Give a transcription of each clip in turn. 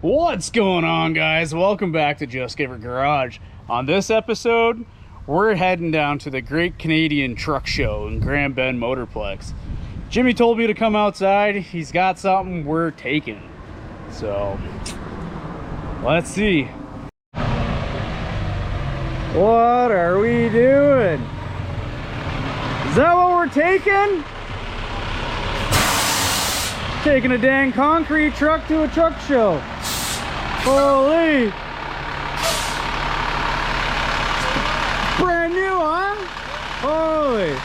What's going on, guys? Welcome back to Just Give It Garage. On this episode, we're heading down to the Great Canadian Truck Show in Grand Bend Motorplex. Jimmy told me to come outside. He's got something we're taking. So, let's see. What are we doing? Is that what we're taking? Taking a dang concrete truck to a truck show. Holy! Brand new, huh? Holy!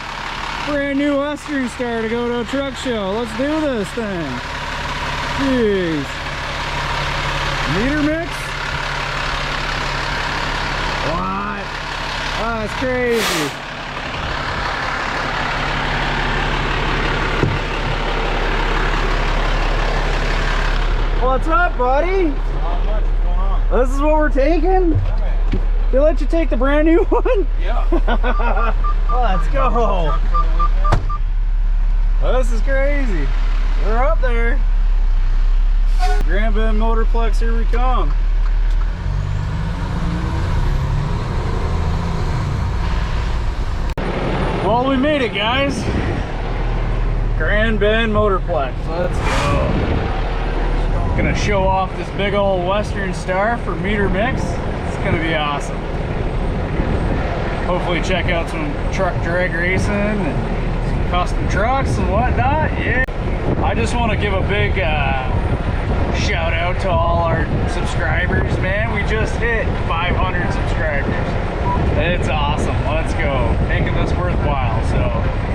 Brand new Western Star to go to a truck show. Let's do this thing. Jeez. Meter mix? What? Oh, that's crazy. What's up, buddy? Not much. What's going on? This is what we're taking? Yeah, They let you take the brand new one? yeah. Let's go. This is crazy. We're up there. Grand Bend Motorplex, here we come. Well, we made it, guys. Grand Bend Motorplex. Let's go. Gonna show off this big old Western Star for meter mix. It's gonna be awesome. Hopefully check out some truck drag racing and some custom trucks and whatnot. Yeah. I just want to give a big shout out to all our subscribers, man. We just hit 500 subscribers. It's awesome. Let's go. Making this worthwhile. So,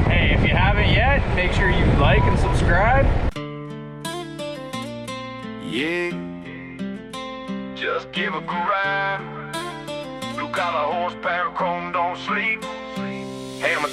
hey, if you haven't yet, make sure you like and subscribe. Yeah, just give a garage. Blue collar horsepower, chrome don't sleep. Hammer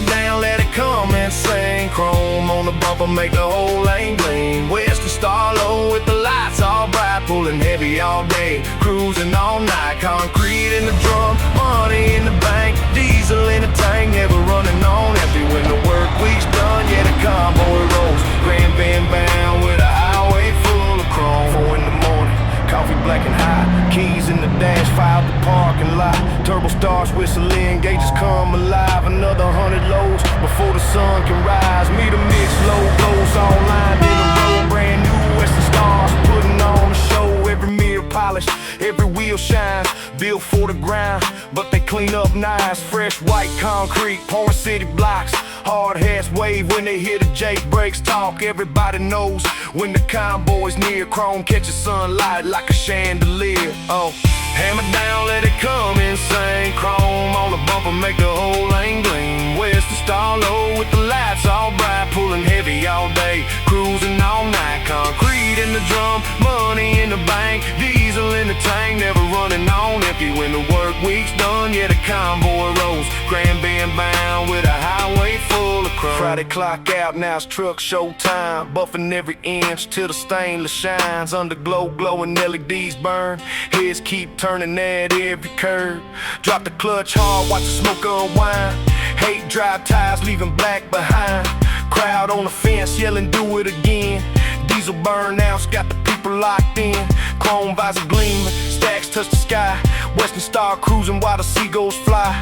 down, let it come and sing. Chrome on the bumper, make the whole lane gleam. Western Star low with the lights all bright, pulling heavy all day, cruising all night. Concrete in the drum, money in the bank, diesel in the tank, never running on empty. When the work week's done, yeah, the convoy rolls. Grand Bend bound with a highway full of chrome. 4 in the morning, coffee black and hot, keys in the dash, filed the parking lot. Turbo starts whistling, gauges come alive. Another 100 loads before the sun can rise. Meter mix, low blows, all lined in a row. Brand new Western Stars, putting on a show. Every mirror polished, every wheel shines. Built for the grind, but they clean up nice. Fresh white concrete, pouring city blocks. Hard hats wave when they hear the J brakes talk. Everybody knows when the convoy's near. Chrome catches sunlight like a chandelier. Oh, hammer down, let it come and sing. Chrome on the bumper, make the whole lane gleam. Western Star low with the lights all bright, pulling heavy all day, cruising all night. Concrete in the drum, money in the bank, diesel in the tank, never running on empty. When the work week's done, yeah, the convoy rolls. Grand Bend bound with a highway full of chrome. Friday clock out, now it's truck show time. Buffing every inch till the stainless shines. Underglow, glowing LEDs burn. Heads keep turning at every curve. Drop the clutch hard, watch the smoke unwind. Hate drive tires, leaving black behind. Crowd on the fence, yelling do it again. Diesel burnouts, got the people locked in. Chrome visor gleaming, stacks touch the sky. Western Star cruising while the seagulls fly.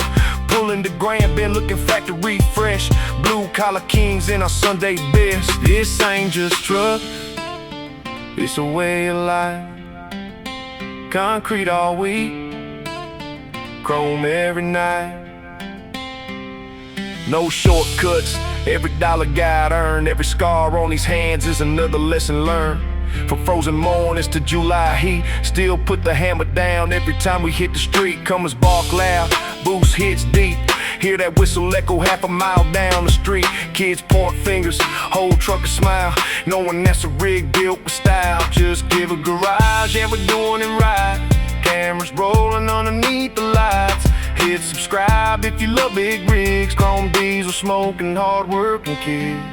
Pulling the Grand Bend, looking factory fresh. Blue collar kings in our Sunday best. This ain't just truck, it's a way of life. Concrete all week, chrome every night. No shortcuts, every dollar got earned. Every scar on these hands is another lesson learned. From frozen mornings to July heat, still put the hammer down every time we hit the street. Comers bark loud, boost hits deep. Hear that whistle echo half a mile down the street. Kids point fingers, whole truck a smile, knowing that's a rig built with style. Just give a garage, yeah, we're doing it right. Cameras rolling underneath the lights. Hit subscribe if you love big rigs. Chrome diesel smoking, hard working kids.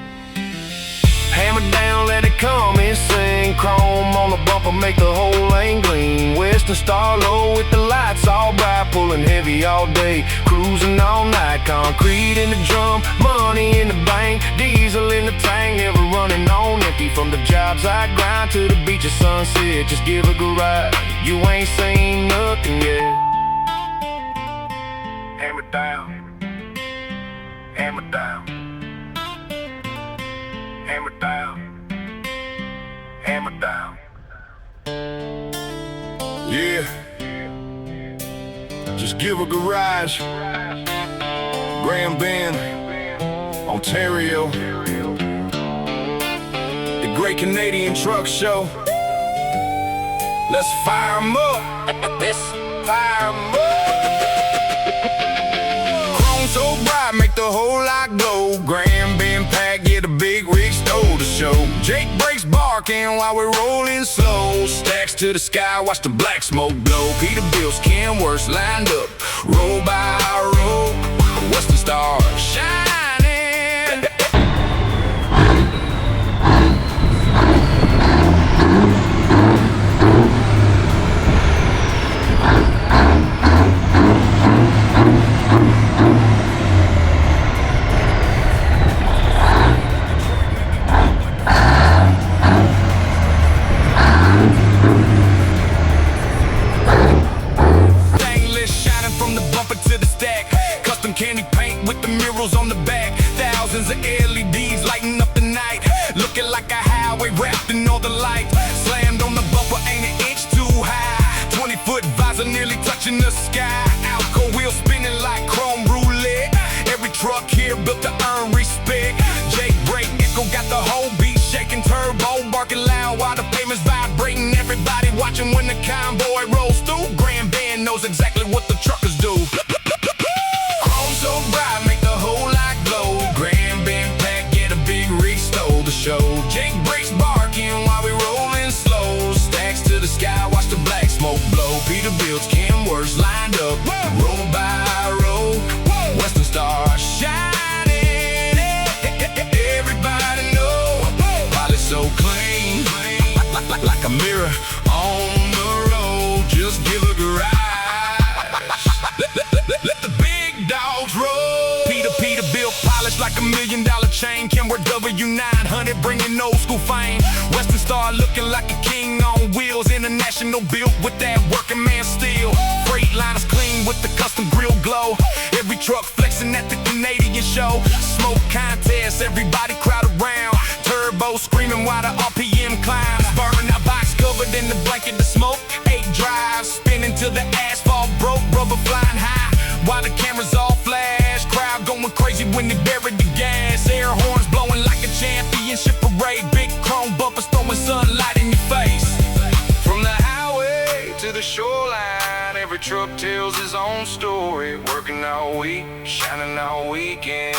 Hammer down, let it come and sing. Chrome on the bumper, make the whole lane gleam. Western Star low with the lights all bright, pulling heavy all day, cruising all night. Concrete in the drum, money in the bank, diesel in the tank, never running on empty. From the jobs I grind to the beach at sunset, just give a garage. You ain't seen nothing yet. Hammer down, hammer down, hammer down, hammer down. Yeah, just give a garage. Grand Bend, Ontario. The Great Canadian Truck Show. Let's fire 'em up. Let's fire 'em up. Chrome so bright, make the whole lot glow. Grand Bend pack, get a big rig stole to show. Jake brakes barking while we're rolling slow. Stacks to the sky, watch the black smoke blow. Peterbilts, Kenworths lined up, row by row. Western Star shining. Candy paint with the murals on the back. Thousands of LEDs lighting up the night. Looking like a highway wrapped in all the light. Slammed on the bumper, ain't an inch too high. 20-foot visor nearly touching the sky. Alco wheels spinning like chrome roulette. Every truck here built to earn respect. Jake brake, Echo got the whole beat shaking. Turbo barking loud while the pavement's vibrating. Everybody watching when the convoy rolls through. Grand Bend knows exactly what the truckers do. So bright, make the whole lot glow. Grand Bend pack, get a big rig stole to show. Jake brakes barking while we rolling slow. Stacks to the sky, watch the black smoke blow. Peterbilts, Kenworths lined up, row by row. Western Star shining. Everybody know, polished so clean, like a mirror on the road. Just give a garage. Let the big dogs roll. Peterbilt polished like $1 million chain. Kenworth W900 bringing old school fame. Western Star looking like a king on wheels. International built with that working man steel. Freightliners clean with the custom grill glow. Every truck flexing at the Canadian show. Smoke contest, everybody crowd around. Turbo screaming while the RPM climbs. Burning our box covered in the blanket of smoke. 8 drives spinning till the asphalt broke. Rubber flying high while the cameras all flash. Crowd going crazy when they bury the gas. Air horns blowing like a championship parade. Big chrome bumpers throwing sunlight in your face. From the highway to the shoreline, every truck tells his own story. Working all week, shining all weekend.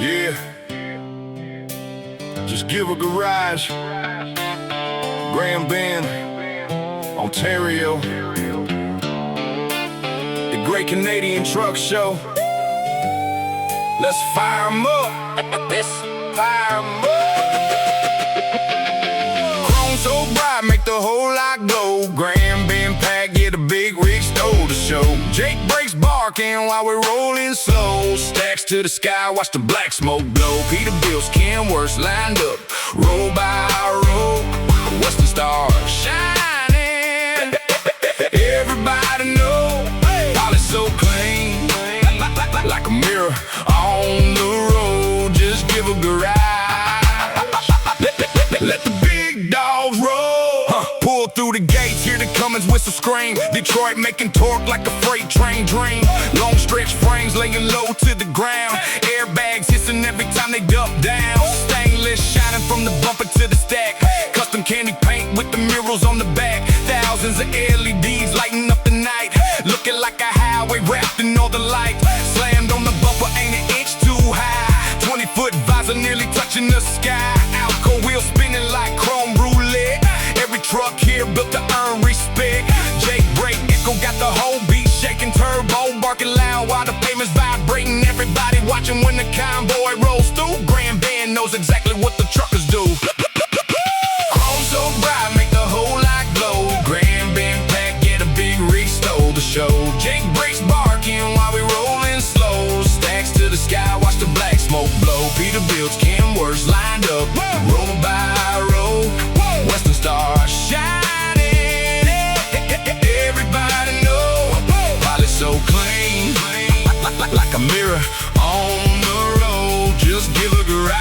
Yeah, just give a garage. Grand Bend, Ontario. The Great Canadian Truck Show. Let's fire 'em up. Let's fire 'em up. Chrome so bright, make the whole lot glow. Grand Bend pack, get a big rig stole to show. Jake brakes barking while we're rolling slow. Stacks to the sky, watch the black smoke blow. Peterbilts, Kenworths lined up, row by row. Western stars shining. Everybody know, polish so clean, like a mirror on the road. Just give a garage. Let the big dogs roll. Pull through the gates, hear the Cummins whistle scream. Detroit making torque like a freight train dream. Long stretch frames laying low to the ground. Airbags hissing every time they duck down. Stainless shining from the bumper to the stack. Custom candy paint with the murals on the back. Thousands of LEDs lighting up the night. Looking like a highway wrapped in all the light. Slammed on the bumper, ain't an inch too high. 20-foot visor nearly touching the sky. Alco wheels spinning like chrome roulette. Every truck here built to earn respect. Jake brake, Echo got the whole beat shaking. Turbo barking loud while the pavement's vibrating. Everybody watching when the convoy rolls through. Grand Bend knows exactly what the truckers do. Chrome so bright, make the whole lot glow. Grand Bend pack, get a big rig stole to show. Jake brakes barking while we rolling slow. Stacks to the sky, watch the black smoke blow. Peterbilts, Kenworths lined up, row by row. Western stars shining. Everybody know, polish so clean, like a mirror on the road. Just give a garage.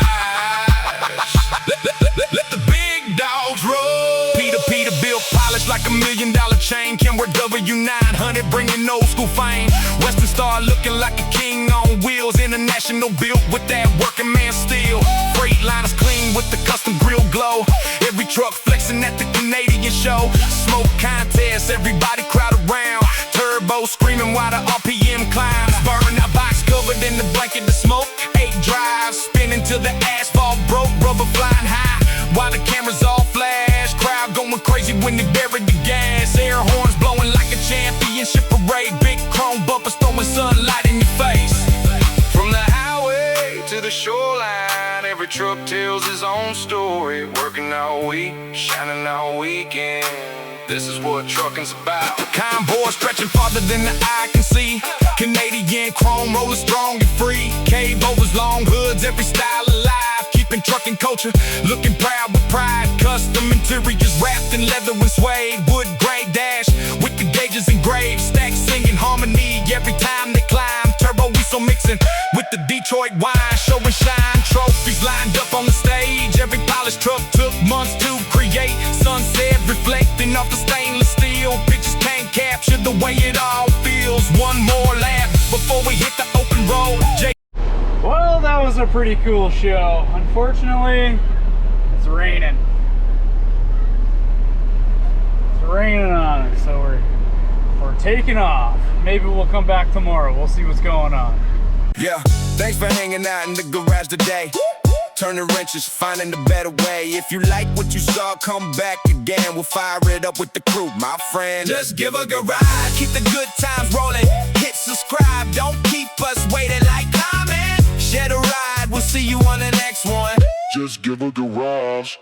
Let the big dogs roll. Peterbilt polished like $1 million chain. Kenworth W900 bringing old school fame. Western Star looking like a king on wheels. International built with that working man steel. Freightliners clean with the custom grill glow. Every truck flexing at the Canadian show. Smoke contest, everybody crowd around. Turbo screaming while the RPM climbs. Burnout box covered in the blanket of smoke. 8 drives spinning till the asphalt broke. Rubber flying high while the cameras all flash. Crowd going crazy when they bury the gas. Air horns blowing like a championship parade. Big chrome bumpers throwing sunlight in your face. From the highway to the shoreline, every truck tells his own story. Working all week, shining all weekend. This is what trucking's about. Convoy stretching farther than the eye can see. Canadian chrome roller strong and free. Cave overs, long hoods, every style alive. Keeping trucking culture looking proud with pride. Custom interiors wrapped in leather and suede. Wood grain dash with the gauges engraved. Stacks singing harmony every time they climb. Turbo whistle mixing with the Detroit wine. Show and shine, trophies lined up on the stage. Every polished truck took months to create. Sunset reflecting off the stainless steel. Pictures can't capture the way it all feels. One more lap before we hit the open road. Well, that was a pretty cool show. Unfortunately, it's raining. It's raining on us, so we're taking off. Maybe we'll come back tomorrow. We'll see what's going on. Yeah, thanks for hanging out in the garage today. Turning wrenches, finding a better way. If you like what you saw, come back again. We'll fire it up with the crew, my friend. Just give a garage, keep the good times rolling. Hit subscribe, don't keep us waiting. Like, comment, share the ride. We'll see you on the next one. Just give a garage.